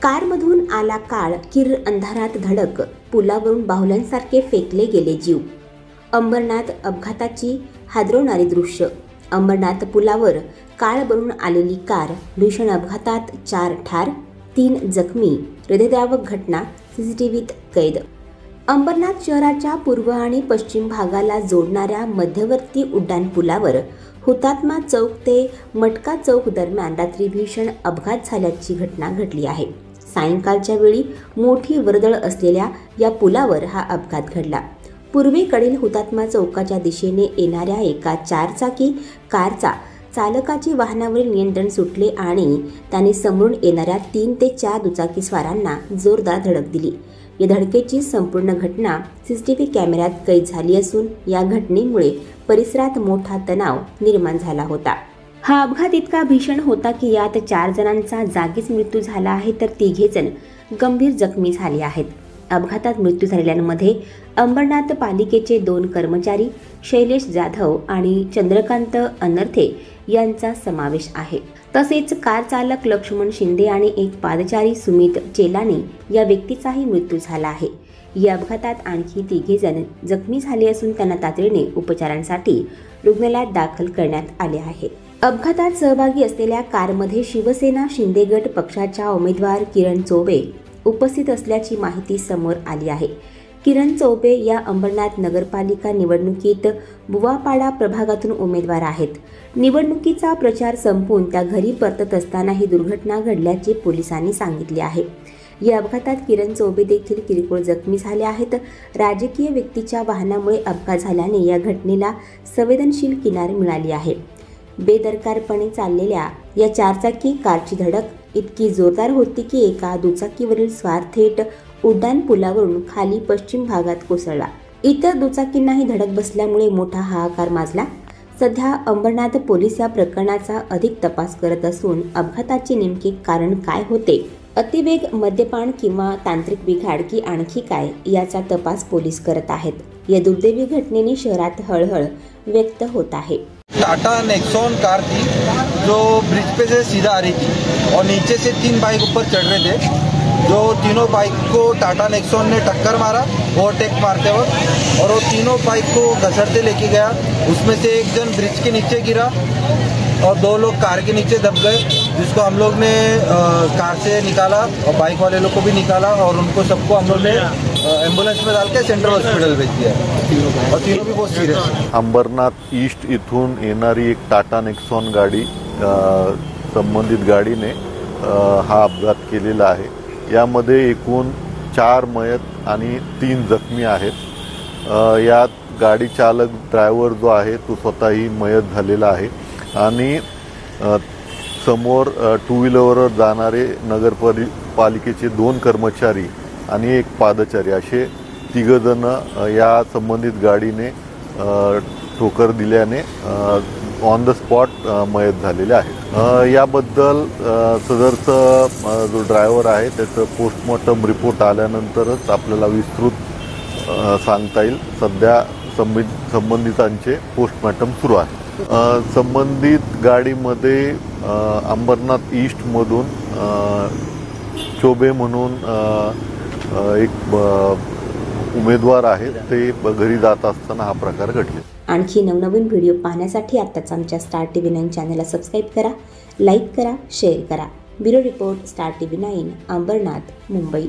कारमधून आला काळ, किर अंधारात धडक, पुलावरून बाहुल्यांसारखे फेकले गेले जीव. अंबरनाथ अपघाताची हादरवणारी दृश्य. अंबरनाथ पुलावर काळ बनून आलेली कार, भीषण अपघातात 4 ठार, 3 जखमी, हृदयद्रावक घटना सीसीटीव्हीत कैद. अंबरनाथ शहराच्या पूर्व आणि पश्चिम भागाला जोडणाऱ्या मध्यवर्ती उड्डाण पुलावर हुतात्मा चौक ते मटका चौक दरम्यान रात्री भीषण अपघात झाल्याची घटना घडली आहे. सायंकाळच्या वेळी मोठी वर्दळ असलेल्या या पुलावर हा अपघात घडला. पूर्वेकडील हुतात्मा चौकाच्या दिशेने येणाऱ्या एका 4 चाकी कारचा चालकाचे वाहनावरील नियंत्रण सुटले आणि त्याने समोरून येणाऱ्या 3 ते 4 दुचाकी स्वारांना जोरदार धडक दिली. या धडकेची संपूर्ण घटना सीसीटीव्ही कॅमेऱ्यात कैद झाली असून या घटनेमुळे परिसरात मोठा तणाव निर्माण झाला होता. हा अपघात इतका भीषण होता की यात 4 जणांचा जागीच मृत्यू झाला आहे, तर 3 जण गंभीर जखमी झाले आहेत. अपघातात मृत्यू झालेल्यांमध्ये अंबरनाथ पालिकेचे 2 कर्मचारी शैलेश जाधव आणि चंद्रकांत अनर्थे यांचा समावेश आहे. तसेच कार चालक लक्ष्मण शिंदे आणि एक पादचारी सुमित चेलानी या व्यक्तीचाही मृत्यू झाला आहे. या अपघातात आणखी 3 जण जखमी झाले असून त्यांना तातडीने उपचारांसाठी रुग्णालयात दाखल करण्यात आले आहे. अपघातात सहभागी असलेल्या कारमध्ये शिवसेना शिंदे गट पक्षाच्या उमेदवार किरण चौबे उपस्थित असल्याची माहिती समोर आली आहे. किरण चौबे या अंबरनाथ नगरपालिका निवडणुकीत बुवापाडा प्रभागातून उमेदवार आहेत. निवडणुकीचा प्रचार संपवून त्या घरी परतत असताना ही दुर्घटना घडल्याचे पोलिसांनी सांगितले आहे. या अपघातात किरण चौबे देखील किरकोळ जखमी झाले आहेत. राजकीय व्यक्तीच्या वाहनामुळे अपघात झाल्याने या घटनेला संवेदनशील किनार मिळाली आहे. बेदरकारपणे चाललेल्या या 4 चाकी कारची धडक इतकी जोरदार होती की एका दुचाकीवरील स्वार थेट उड्डाण पुलावरून खाली पश्चिम भागात कोसळला. इतर दुचाकींनाही धडक बसल्यामुळे मोठा हाहाकार माजला. सध्या अंबरनाथ पोलीस या प्रकरणाचा अधिक तपास करत असून अपघाताचे नेमके कारण काय होते, अतिवेग, मद्यपान किंवा तांत्रिक बिघाड की आणखी काय, याचा तपास पोलीस करत आहेत. या दुर्दैवी घटनेने शहरात हळहळ व्यक्त होत आहे. टाटा नेक्सॉन कार थी जो ब्रिज पे से सीधा आ रही थी और नीचे से 3 बाइक ऊपर चढ़ रहे थे. जो तीनों बाइक को टाटा नेक्सॉन ने टक्कर मारा ओवरटेक मारते वक्त और वो तीनों बाइक को घसरते लेके गया. उसमें से एक जन ब्रिज के नीचे गिरा और 2 लोग कार के नीचे दब गए, जिसको हम लोग ने कार से निकाला और बाइक वाले लोग को भी निकाला और उनको सबको हम लोग ने एम्बुलेंस में डाल के सेंट्रल हॉस्पिटल भेज दिया और तीनों भी बहुत सीरियस. अंबरनाथ ईस्ट इथून येणारी एक टाटा नेक्सॉन गाडी, संबंधित गाडीने हा अपघात केलेला आहे. यामध्ये एकूण 4 मयत आणि 3 जखमी आहेत. यात गाडी चालक ड्रायव्हर जो आहे तो स्वतःही मयत झालेला आहे आणि समोर 2 व्हीलरवर जाणारे नगरपालिकेचे 2 कर्मचारी आणि एक पादचारी असे 3 जण या संबंधित गाडीने ठोकर दिल्याने ऑन द स्पॉट मयत झालेले आहेत. याबद्दल सदरचा जो ड्रायव्हर आहे त्याचं पोस्टमॉर्टम रिपोर्ट आल्यानंतरच आपल्याला विस्तृत सांगता येईल. सध्या संबंधितांचे पोस्टमॉर्टम सुरू आहे. संबंधित गाडीमध्ये अंबरनाथ ईस्टमधून चौबे म्हणून एक उमेदवार आहेत, ते घरी जात असताना हा प्रकार घडला. आणखी नवनवीन व्हिडिओ पाहण्यासाठी आत्ताच आमच्या स्टार TV 9 चॅनलला सबस्क्राईब करा, लाईक करा, शेअर करा. Bureau report, star TV 9, Ambarnath, Mumbai.